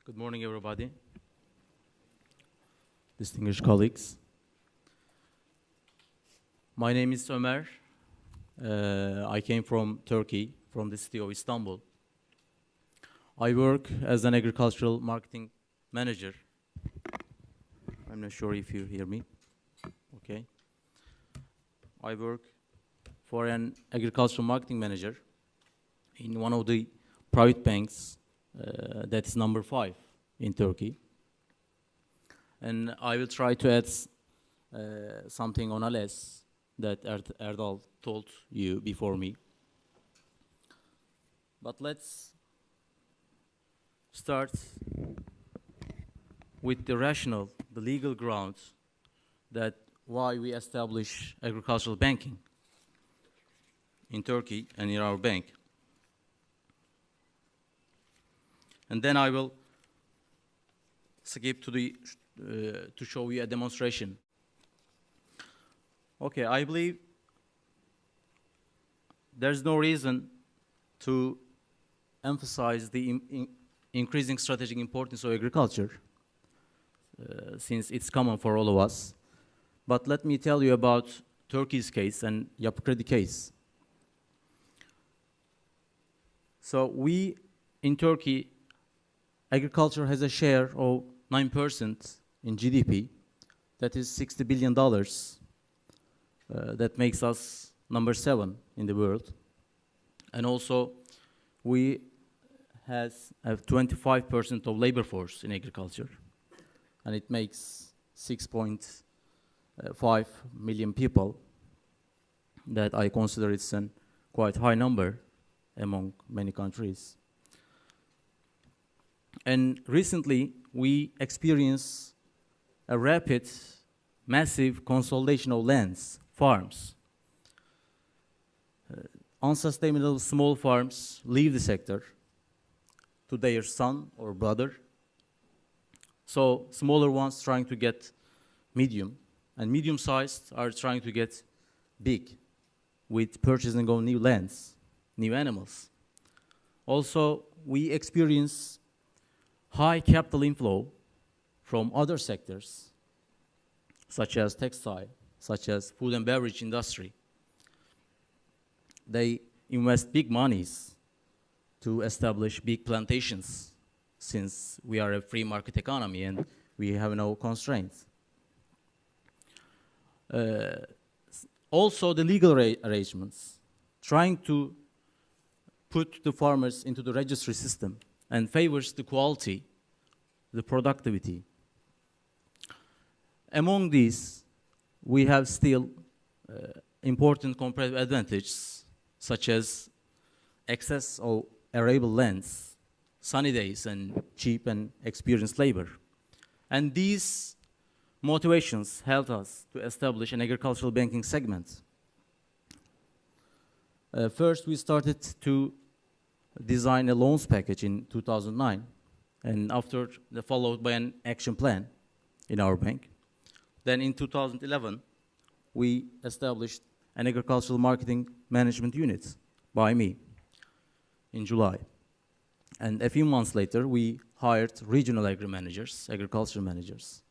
Good morning, everybody. Distinguished colleagues. My name is Ömer. I came from Turkey, from the city of Istanbul. I work as an agricultural marketing manager. I'm not sure if you hear me. Okay. I work for an agricultural marketing manager in one of the private banks that is number 5 in Turkey. And I will try to add something on ALES that Erdal told you before me. But let's start with the rationale, the legal grounds that why we establish agricultural banking in Turkey and in our bank. And then I will skip to the to show you a demonstration. Okay, I believe there's no reason to emphasize the increasing strategic importance of agriculture, since it's common for all of us. But let me tell you about Turkey's case and Yapı Kredi case. So we, in Turkey, agriculture has a share of 9% in GDP. That is $60 billion. That makes us number 7 in the world. And also, we have 25% of labor force in agriculture. And it makes 6.5 million people. That I consider it's a quite high number among many countries. And recently, we experienced a rapid, massive consolidation of lands, farms. Unsustainable small farms leave the sector to their son or brother. So smaller ones trying to get medium, and medium-sized are trying to get big with purchasing of new lands, new animals. Also, we experience high capital inflow from other sectors, such as textile, such as food and beverage industry. They invest big monies to establish big plantations, since we are a free market economy and we have no constraints. Also, the legal arrangements, trying to put the farmers into the registry system and favors the quality, the productivity. Among these, we have still important comparative advantages, such as access of arable lands, sunny days, and cheap and experienced labor. And these motivations helped us to establish an agricultural banking segment. First, we started to design a loans package in 2009, and after followed by an action plan in our bank. Then in 2011, we established an agricultural marketing management unit by me in July. And a few months later, we hired regional agri-managers, agriculture managers,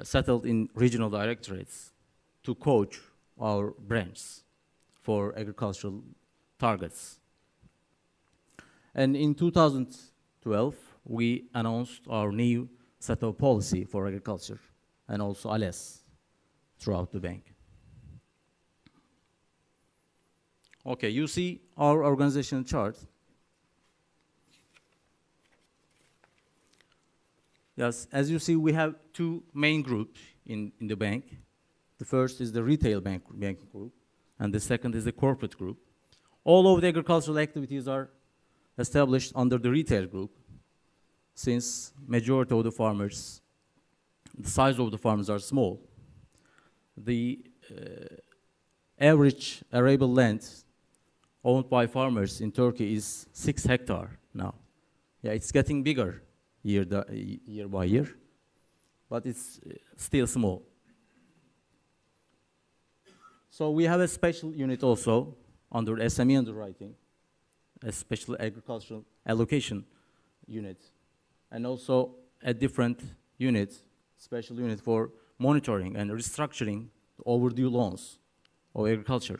settled in regional directorates to coach our branches for agricultural targets. And in 2012, we announced our new set of policy for agriculture and also ALES throughout the bank. Okay, you see our organizational chart. Yes, as you see, we have 2 main groups in the bank. The first is the retail banking group, and the second is the corporate group. All of the agricultural activities are established under the retail group, since majority of the farmers, the size of the farms are small. The average arable land owned by farmers in Turkey is 6 hectares now. Yeah, it's getting bigger year by year, but it's still small. So we have a special unit also under SME underwriting, a special agricultural allocation unit and also a different unit, special unit for monitoring and restructuring overdue loans of agriculture.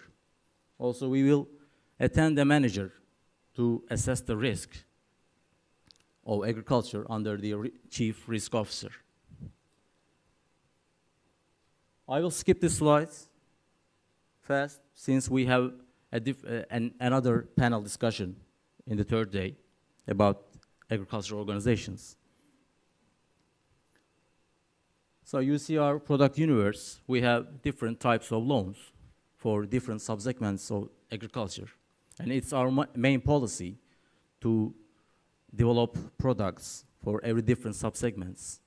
Also, we will attend a manager to assess the risk of agriculture under the chief risk officer. I will skip this slide fast since we have another panel discussion in the third day about agricultural organizations. So you see our product universe. We have different types of loans for different subsegments of agriculture. And it's our main policy to develop products for every different subsegments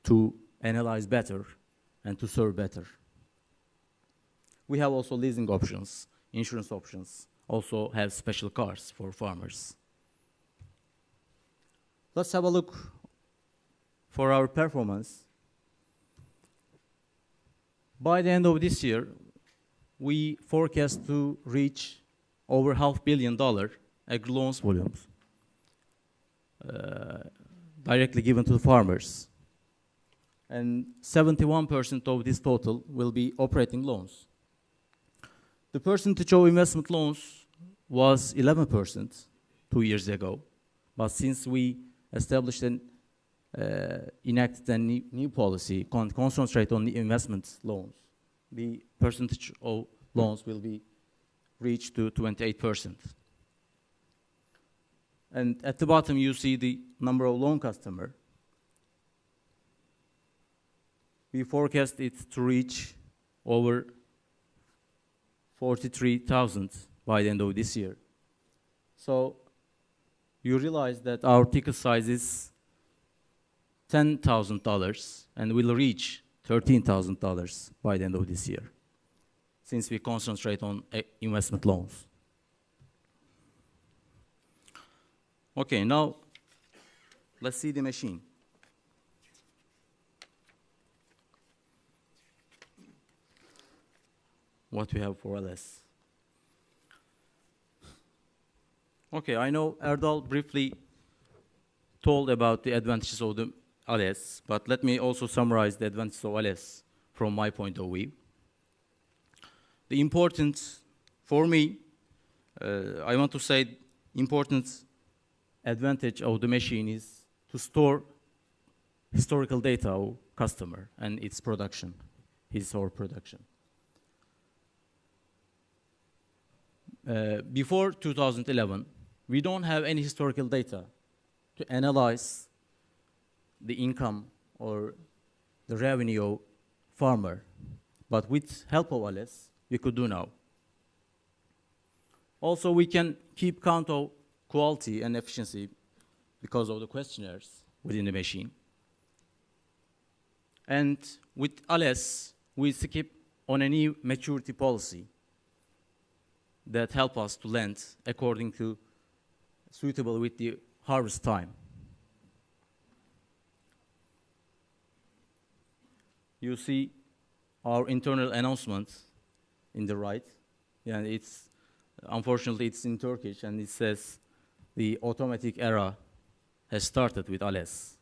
to analyze better and to serve better. We have also leasing options, insurance options, also have special cars for farmers. Let's have a look for our performance. By the end of this year, we forecast to reach over $500 million agri loans volumes directly given to the farmers. And 71% of this total will be operating loans. The percentage of investment loans was 11% 2 years ago, but since we established and enacted a new policy, concentrate on the investment loans, the percentage of loans will be reached to 28%. And at the bottom, you see the number of loan customers. We forecast it to reach over 43,000 by the end of this year. So you realize that our ticket size is $10,000 and will reach $13,000 by the end of this year, since we concentrate on investment loans. Okay, now let's see the machine. What we have for ALES. Okay, I know Erdal briefly told about the advantages of the ALES, but let me also summarize the advantages of ALES from my point of view. The important, for me, I want to say important advantage of the machine is to store historical data of customer and its production, his or her production. Before 2011, we don't have any historical data to analyze the income or the revenue of farmer. But with help of ALES, we could do now. Also, we can keep count of quality and efficiency because of the questionnaires within the machine. And with ALES, we skip on a new maturity policy that help us to lend according to suitable with the harvest time. You see our internal announcement in the right. Yeah, it's unfortunately it's in Turkish and it says the automatic era has started with ALES.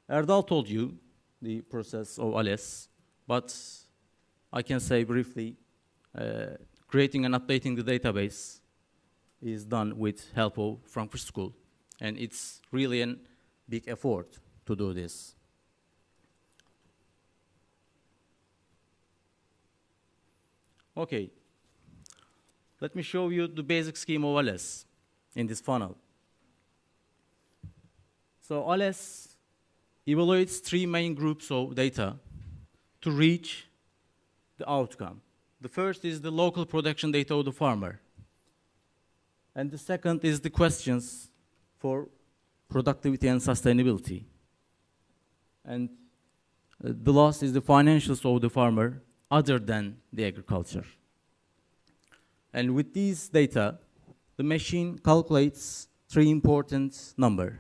Erdal told you the process of ALES, but I can say briefly, creating and updating the database is done with help of Frankfurt School, and it's really a big effort to do this. Okay, let me show you the basic scheme of ALES in this funnel. So ALES evaluates 3 main groups of data to reach the outcome. The first is the local production data of the farmer. And the second is the questions for productivity and sustainability. And the last is the financials of the farmer other than the agriculture. And with these data, the machine calculates 3 important numbers.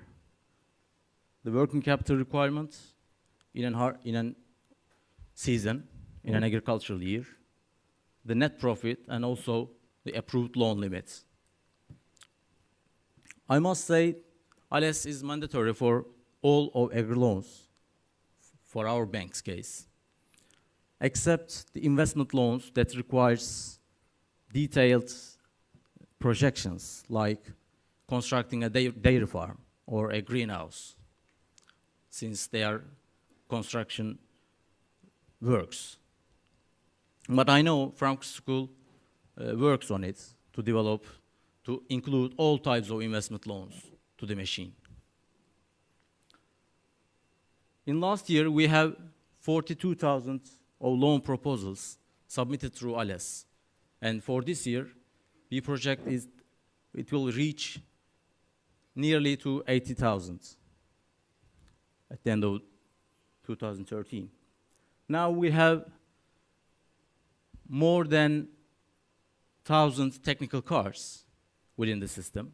The working capital requirement in a season, in an agricultural year, the net profit, and also the approved loan limits. I must say, ALES is mandatory for all of agri loans for our bank's case, except the investment loans that requires detailed projections, like constructing a dairy farm or a greenhouse, since they are construction works. But I know Frankfurt School works on it to develop, to include all types of investment loans to the machine. In last year, we have 42,000 of loan proposals submitted through ALES. And for this year, we project it will reach nearly to 80,000 at the end of 2013. Now we have more than 1,000 technical cards within the system.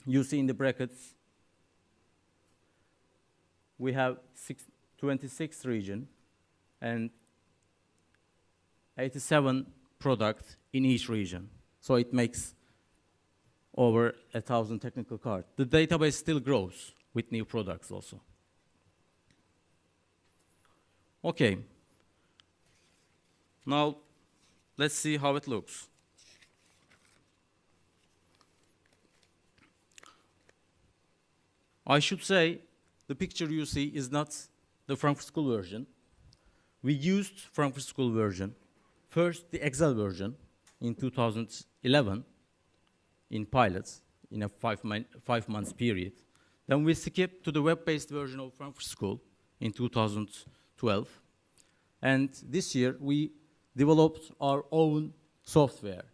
You see in the brackets, we have 26 regions and 87 products in each region. So it makes over 1,000 technical cards. The database still grows with new products also. Okay. Now, let's see how it looks. I should say, the picture you see is not the Frankfurt School version. We used Frankfurt School version, first the Excel version in 2011 in pilots in a 5 months period. Then we skipped to the web-based version of Frankfurt School in 2012. And this year we developed our own software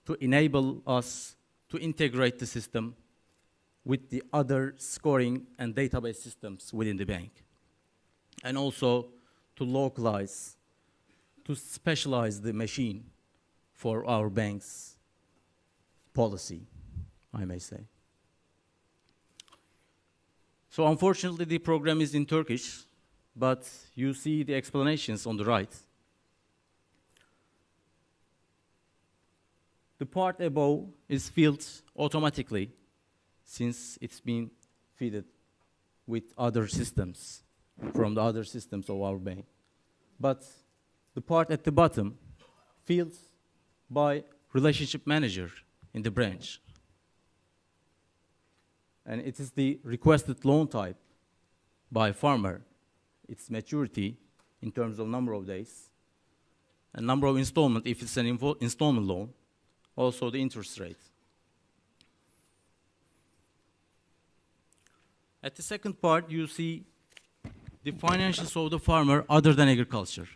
to enable us to integrate the system with the other scoring and database systems within the bank. And also to localize, to specialize the machine for our bank's policy, I may say. So unfortunately, the program is in Turkish, but you see the explanations on the right. The part above is filled automatically since it's been fed with other systems, from the other systems of our bank. But the part at the bottom filled by relationship manager in the branch. And it is the requested loan type by farmer, its maturity in terms of number of days, and number of installment if it's an installment loan, also the interest rate. At the second part, you see the financials of the farmer other than agriculture.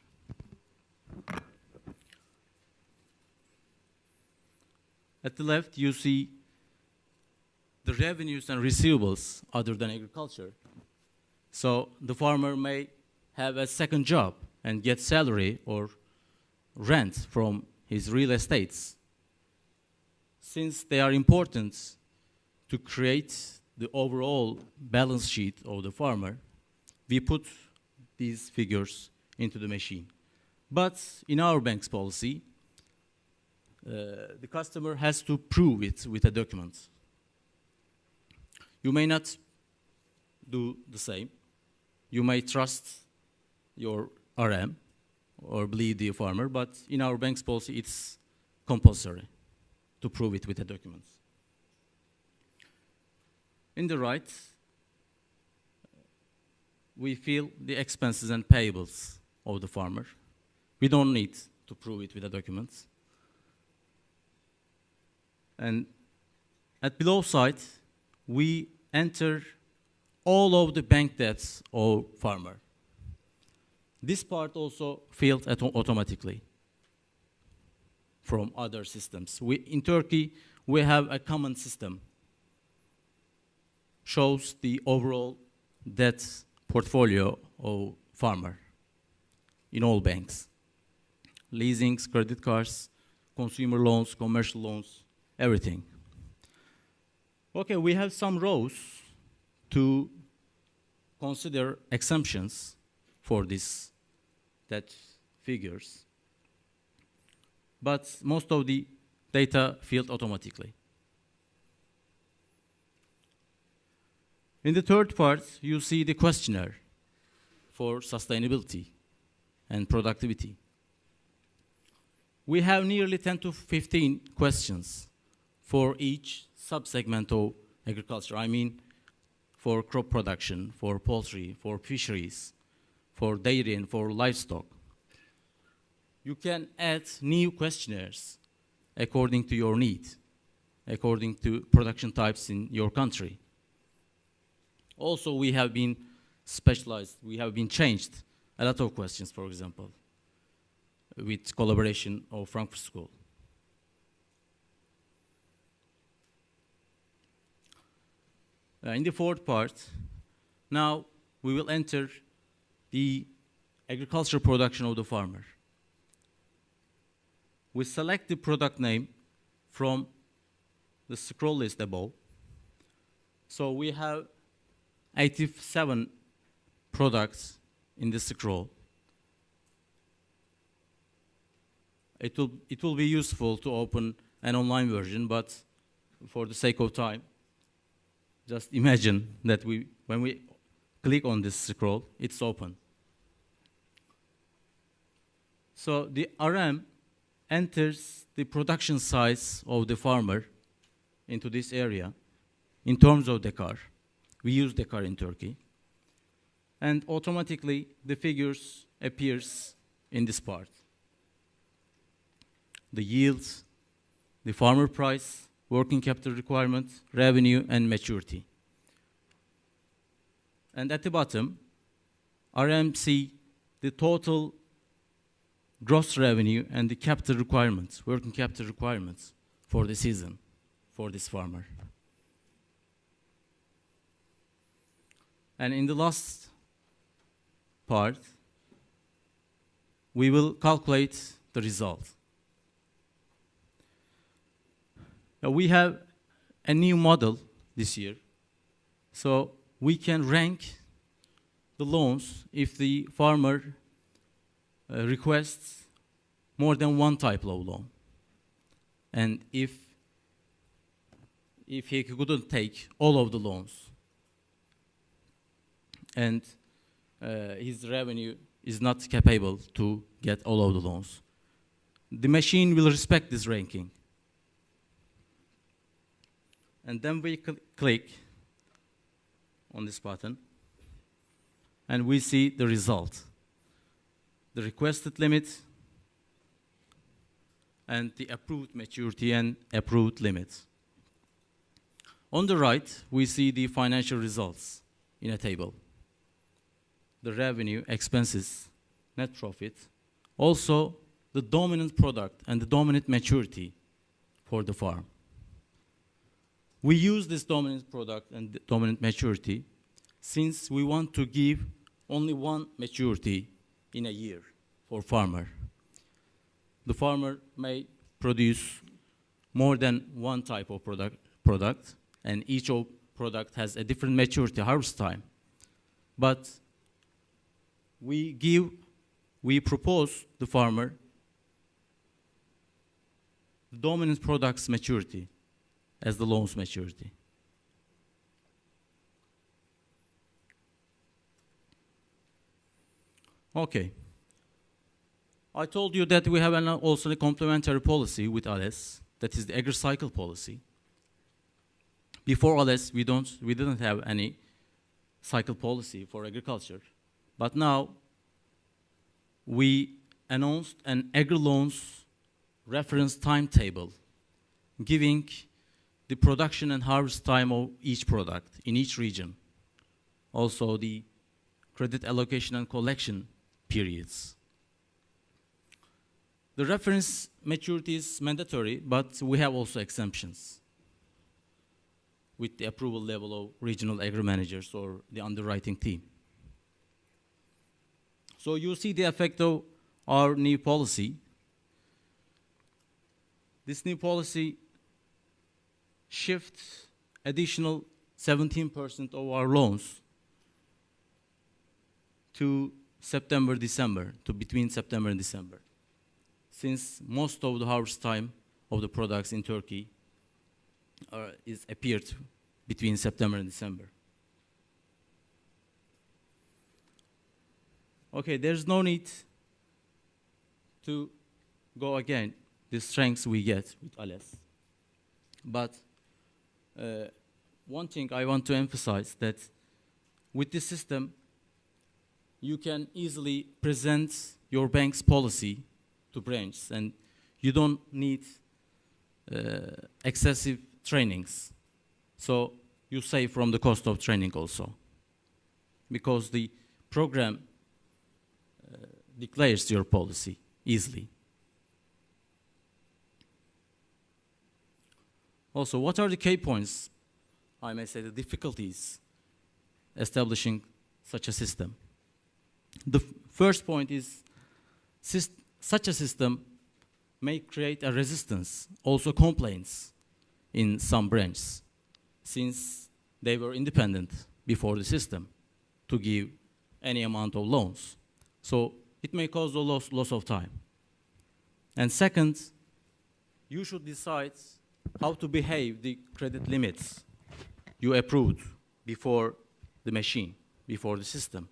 At the left, you see the revenues and receivables other than agriculture. So the farmer may have a second job and get salary or rent from his real estates. Since they are important to create the overall balance sheet of the farmer, we put these figures into the machine. But in our bank's policy, the customer has to prove it with a document. You may not do the same. You may trust your RM or believe the farmer, but in our bank's policy, it's compulsory to prove it with a document. In the right, we fill the expenses and payables of the farmer. We don't need to prove it with a document. And at below side, we enter all of the bank debts of farmer. This part also filled automatically from other systems. In Turkey, we have a common system. Shows the overall debt portfolio of farmer in all banks. Leasings, credit cards, consumer loans, commercial loans, everything. Okay, we have some rows to consider exemptions for this debt figures. But most of the data filled automatically. In the third part, you see the questionnaire for sustainability and productivity. We have nearly 10 to 15 questions for each subsegment of agriculture. I mean, for crop production, for poultry, for fisheries, for dairy, and for livestock. You can add new questionnaires according to your need, according to production types in your country. Also, we have been specialized, we have been changed a lot of questions, for example, with collaboration of Frankfurt School. In the fourth part, now we will enter the agricultural production of the farmer. We select the product name from the scroll list above. So we have 87 products in the scroll. It will be useful to open an online version, but for the sake of time, just imagine that when we click on this scroll, it's open. So the RM enters the production size of the farmer into this area in terms of dekar. We use dekar in Turkey. And automatically, the figures appears in this part. The yields, the farmer price, working capital requirement, revenue, and maturity. And at the bottom, RMC, the total gross revenue and the capital requirements, working capital requirements for the season for this farmer. And in the last part, we will calculate the result. Now we have a new model this year, so we can rank the loans if the farmer requests more than one type of loan. And if he couldn't take all of the loans, and his revenue is not capable to get all of the loans, the machine will respect this ranking. And then we click on this button, and we see the result. The requested limit, and the approved maturity and approved limit. On the right, we see the financial results in a table. The revenue, expenses, net profit, also the dominant product and the dominant maturity for the farm. We use this dominant product and the dominant maturity since we want to give only one maturity in a year for farmer. The farmer may produce more than one type of product, and each product has a different maturity harvest time. But we propose the farmer the dominant product's maturity as the loan's maturity. Okay. I told you that we have also a complementary policy with ALES, that is the Agri-Cycle policy. Before ALES, we didn't have any cycle policy for agriculture, but now we announced an agri-loans reference timetable, giving the production and harvest time of each product in each region. Also the credit allocation and collection periods. The reference maturity is mandatory, but we have also exemptions with the approval level of regional agri-managers or the underwriting team. So you see the effect of our new policy. This new policy shifts additional 17% of our loans to September, December, to between September and December, since most of the harvest time of the products in Turkey appeared between September and December. Okay, there's no need to go again the strengths we get with ALES. But one thing I want to emphasize that with this system, you can easily present your bank's policy to branches, and you don't need excessive trainings. So you save from the cost of training also, because the program declares your policy easily. Also, what are the key points, I may say, the difficulties establishing such a system? The first point is such a system may create a resistance, also complaints in some branches, since they were independent before the system to give any amount of loans. So it may cause a loss of time. And second, you should decide how to behave the credit limits you approved before the machine, before the system.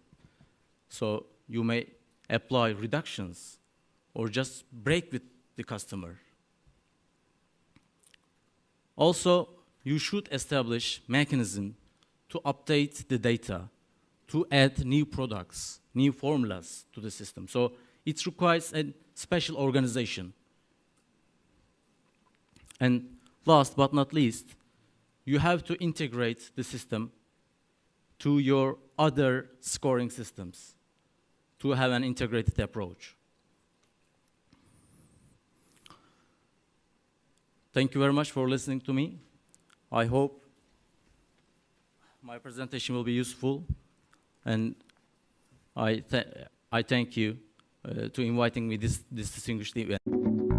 So you may apply reductions or just break with the customer. Also, you should establish mechanism to update the data, to add new products, new formulas to the system. So it requires a special organization. And last but not least, you have to integrate the system to your other scoring systems to have an integrated approach. Thank you very much for listening to me. I hope my presentation will be useful, and I thank you to inviting me this distinguished event.